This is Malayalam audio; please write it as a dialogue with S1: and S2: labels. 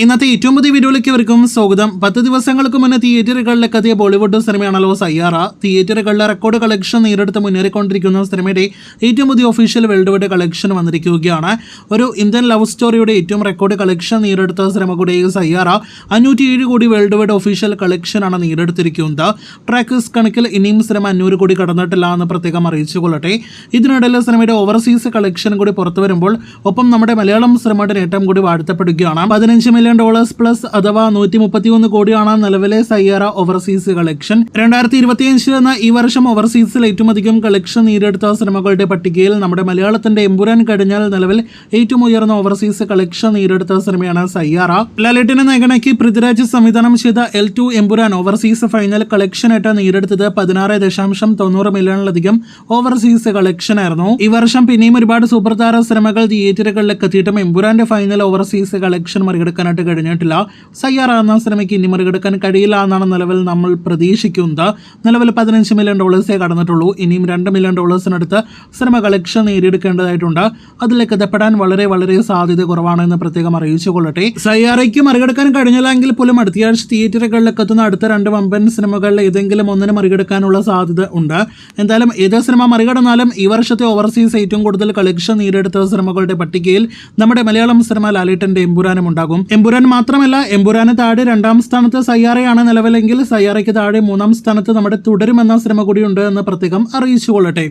S1: ഇന്നത്തെ ഏറ്റവും പുതിയ വീഡിയോയിലേക്ക് ഇവർക്കും സ്വാഗതം. 10 ദിവസങ്ങൾക്ക് മുന്നേ തിയേറ്ററുകളിലേക്ക് എത്തിയ ബോളിവുഡ് സിനിമയാണല്ലോ സയ്യാറ. തിയേറ്ററുകളിലെ റെക്കോർഡ് കളക്ഷൻ നേരിടുത്ത് മുന്നേറിക്കൊണ്ടിരിക്കുന്ന സിനിമയുടെ ഏറ്റവും പുതിയ ഒഫീഷ്യൽ വേൾഡ് വൈഡ് കളക്ഷൻ വന്നിരിക്കുകയാണ്. ഒരു ഇന്ത്യൻ ലവ് സ്റ്റോറിയുടെ ഏറ്റവും റെക്കോർഡ് കളക്ഷൻ നേരിടുത്ത സിനിമ കൂടി സയ്യാറ 507 കോടി വേൾഡ് വൈഡ് ഒഫീഷ്യൽ കളക്ഷനാണ് നേരിടുത്തിരിക്കുന്നത്. ട്രാക്കേഴ്സ് കണക്കിൽ ഇനിയും സിനിമ 500 കോടി കടന്നിട്ടില്ല എന്ന് പ്രത്യേകം അറിയിച്ചുകൊള്ളട്ടെ. ഇതിനിടയിൽ സിനിമയുടെ ഓവർസീസ് കളക്ഷൻ കൂടി പുറത്തു വരുമ്പോൾ ഒപ്പം നമ്മുടെ മലയാളം സിനിമയുടെ നേട്ടം കൂടി വാഴ്ത്തപ്പെടുകയാണ്. $15 മില്യൺ പ്ലസ് അഥവാ 131 കോടിയാണ് നിലവിലെ സയ്യാറ ഓവർസീസ് കളക്ഷൻ. 2025 എന്ന ഈ വർഷം ഓവർസീസിൽ ഏറ്റവും അധികം കളക്ഷൻ നേടിയെടുത്ത സിനിമകളുടെ പട്ടികയിൽ നമ്മുടെ മലയാളത്തിന്റെ എമ്പുരാൻ കഴിഞ്ഞാൽ നിലവിൽ ഏറ്റവും ഉയർന്ന ഓവർസീസ് കളക്ഷൻ നേടിയെടുത്ത സിനിമയാണ് സയ്യാറ. ലാലേട്ടനെ നായകനാക്കി പൃഥ്വിരാജ് സംവിധാനം ചെയ്ത L2 എമ്പുരാൻ ഓവർസീസ് ഫൈനൽ കളക്ഷനായിട്ട് നേടിയെടുത്തത് 16.90 മില്യണിലധികം ഓവർസീസ് കളക്ഷൻ ആയിരുന്നു. ഈ വർഷം പിന്നെയും ഒരുപാട് സൂപ്പർ താര സിനിമകൾ തിയേറ്ററുകളിലേക്ക് എത്തിയിട്ടും എമ്പുരാന്റെ ഫൈനൽ ഓവർസീസ് കളക്ഷൻ മറികടക്കാനായിട്ട് കഴിഞ്ഞിട്ടില്ല. സയ്യാറ എന്ന സിനിമയ്ക്ക് ഇനി മറികടക്കാൻ കഴിയില്ല എന്നാണ് നിലവിൽ നമ്മൾ പ്രതീക്ഷിക്കുന്നത്. നിലവിൽ $15 മില്യൺ കടന്നിട്ടുള്ളൂ. ഇനിയും $2 മില്യൺ സിനിമ കളക്ഷൻ നേടിയെടുക്കേണ്ടതായിട്ടുണ്ട്. അതിലേക്ക് എത്തപ്പെടാൻ വളരെ വളരെ സാധ്യത കുറവാണെന്ന് പ്രത്യേകം അറിയിച്ചുകൊള്ളട്ടെ. സയ്യാറയ്ക്ക് മറികടക്കാൻ കഴിഞ്ഞില്ലെങ്കിൽ പോലും അടുത്തയാഴ്ച തിയേറ്ററുകളിലേക്ക് എത്തുന്ന അടുത്ത 2 വമ്പൻ സിനിമകളിൽ ഏതെങ്കിലും ഒന്നിനെ മറികടക്കാനുള്ള സാധ്യത ഉണ്ട്. എന്തായാലും ഏത് സിനിമ മറികടന്നാലും ഈ വർഷത്തെ ഓവർസീസ് ഏറ്റവും കൂടുതൽ കളക്ഷൻ നേടിയെടുത്ത സിനിമകളുടെ പട്ടികയിൽ നമ്മുടെ മലയാളം സിനിമ ലാലേട്ടന്റെ എമ്പുരാനും ഉണ്ടാകും. എമ്പുരാൻ മാത്രമല്ല, എമ്പുരാന് താഴെ 2ാം സ്ഥാനത്ത് സയ്യാറയാണ് നിലവിലെങ്കിൽ സയ്യാറയ്ക്ക് താഴെ 3ാം സ്ഥാനത്ത് നമ്മുടെ തുടരും എന്ന സിനിമ കൂടിയുണ്ട് എന്ന് പ്രത്യേകം അറിയിച്ചുകൊള്ളട്ടെ.